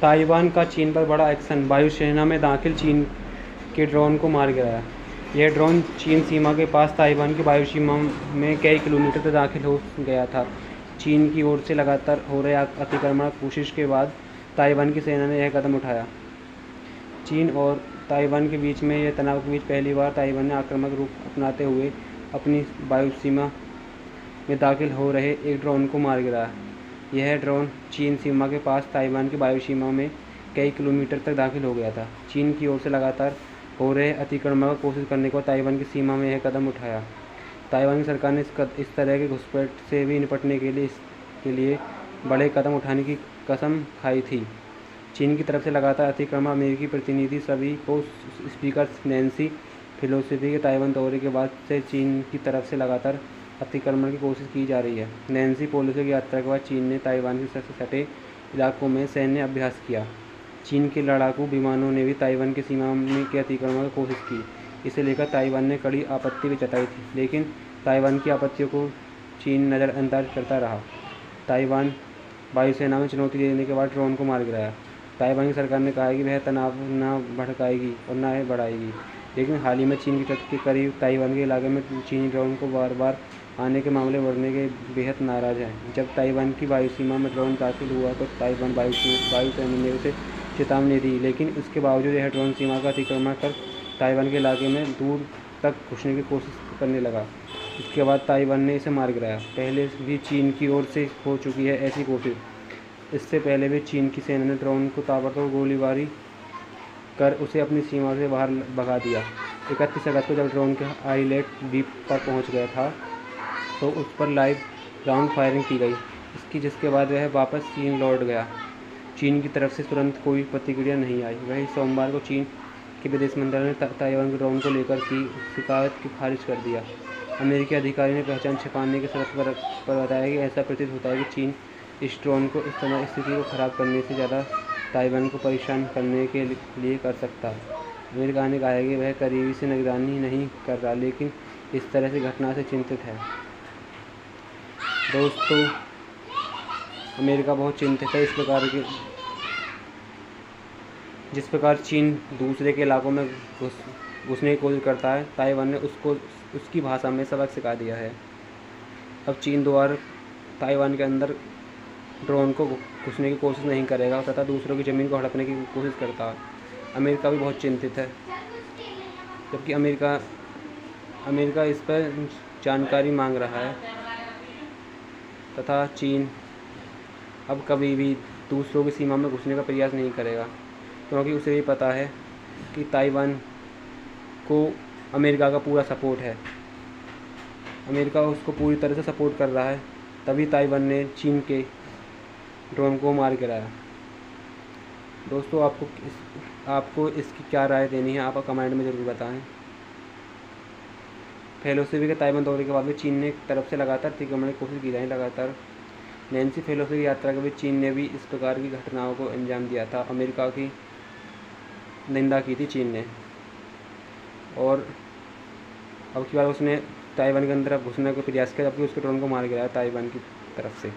Taiwan का चीन पर बड़ा एक्शन, वायुसेना में दाखिल चीन के ड्रोन को मार गिराया। यह ड्रोन चीन सीमा के पास ताइवान की वायु सीमा में कई किलोमीटर तक दाखिल हो गया था। चीन की ओर से लगातार हो रहे अतिक्रमण कोशिश के बाद ताइवान की सेना ने यह कदम उठाया। चीन और ताइवान के बीच में यह तनाव के बीच पहली बार ताइवान ने आक्रामक रूप अपनाते हुए अपनी वायु सीमा में दाखिल हो रहे एक ड्रोन को मार गिराया। यह ड्रोन चीन सीमा के पास ताइवान की वायु सीमा में कई किलोमीटर तक दाखिल हो गया था। चीन की ओर से लगातार हो रहे अतिक्रमण की कोशिश करने को ताइवान की सीमा में यह कदम उठाया। ताइवान की सरकार ने इस तरह के घुसपैठ से भी निपटने के लिए बड़े कदम उठाने की कसम खाई थी। चीन की तरफ से लगातार अतिक्रमण अमेरिकी प्रतिनिधि सभी को स्पीकर नैन्सी पेलोसी के ताइवान दौरे के बाद से चीन की तरफ से लगातार अतिक्रमण की कोशिश की जा रही है। नैन्सी पेलोसी की यात्रा के बाद चीन ने ताइवान के सटे इलाकों में सैन्य अभ्यास किया। चीन के लड़ाकू विमानों ने भी ताइवान की सीमा में के अतिक्रमण की कोशिश की। इसे लेकर ताइवान ने कड़ी आपत्ति भी जताई थी, लेकिन ताइवान की आपत्तियों को चीन नज़रअंदाज करता रहा। ताइवान वायुसेना में चुनौती देने के बाद ड्रोन को मार गिराया। ताइवान की सरकार ने कहा है कि वह तनाव न भड़काएगी और न ही बढ़ाएगी, लेकिन हाल ही में चीन की तट के करीब ताइवान के इलाके में चीनी ड्रोन को बार बार आने के मामले बढ़ने के बेहद नाराज़ हैं। जब ताइवान की वायु सीमा में ड्रोन दाखिल हुआ तो ताइवान वायुसेना ने उसे चेतावनी दी, लेकिन इसके बावजूद यह ड्रोन सीमा का अतिक्रमण कर ताइवान के इलाके में दूर तक घुसने की कोशिश करने लगा। इसके बाद ताइवान ने इसे मार गिराया। पहले भी चीन की ओर से हो चुकी है ऐसी कोशिश। इससे पहले भी चीन की सेना ने ड्रोन को ताबड़तोड़ गोलीबारी कर उसे अपनी सीमा से बाहर भगा दिया। 31 अगस्त को जब ड्रोन के आइलैंड द्वीप पर पहुंच गया था तो उस पर लाइव राउंड फायरिंग की गई, जिसके बाद वह वापस चीन लौट गया। चीन की तरफ से तुरंत कोई प्रतिक्रिया नहीं आई। वहीं सोमवार को चीन के विदेश मंत्रालय ने ताइवान के ड्रोन को लेकर की शिकायत को खारिज कर दिया। अमेरिकी अधिकारी ने पहचान छिपाने की शर्त पर बताया कि ऐसा प्रतीत होता है कि चीन इस ड्रोन को इस समय स्थिति को खराब करने से ज़्यादा ताइवान को परेशान करने के लिए कर सकता है। अमेरिका ने कहा है कि वह करीबी से निगरानी नहीं कर रहा, लेकिन इस तरह की घटना से चिंतित है। दोस्तों, अमेरिका बहुत चिंतित है जिस प्रकार चीन दूसरे के इलाकों में घुसने की कोशिश करता है। ताइवान ने उसकी भाषा में सबक सिखा दिया है। अब चीन दोबारा ताइवान के अंदर ड्रोन को घुसने की कोशिश नहीं करेगा तथा दूसरों की ज़मीन को हड़पने की कोशिश करता है। अमेरिका भी बहुत चिंतित है, जबकि अमेरिका इस पर जानकारी मांग रहा है तथा चीन अब कभी भी दूसरों की सीमा में घुसने का प्रयास नहीं करेगा, क्योंकि उसे भी पता है कि ताइवान को अमेरिका का पूरा सपोर्ट है। अमेरिका उसको पूरी तरह से सपोर्ट कर रहा है, तभी ताइवान ने चीन के ड्रोन को मार गिराया। दोस्तों, आपको इसकी क्या राय देनी है, आप कमेंट में ज़रूर बताएं। पेलोसी के ताइवान दौरे के बाद भी चीन ने तरफ से लगातार अतिक्रमण की कोशिश की जाए। लगातार नैन्सी पेलोसी की यात्रा के बीच चीन ने भी इस प्रकार की घटनाओं को अंजाम दिया था। अमेरिका की निंदा की थी चीन ने, और अब की बार उसने ताइवान के अंदर घुसने का प्रयास किया, जबकि उसके ड्रोन को मार गिराया ताइवान की तरफ से।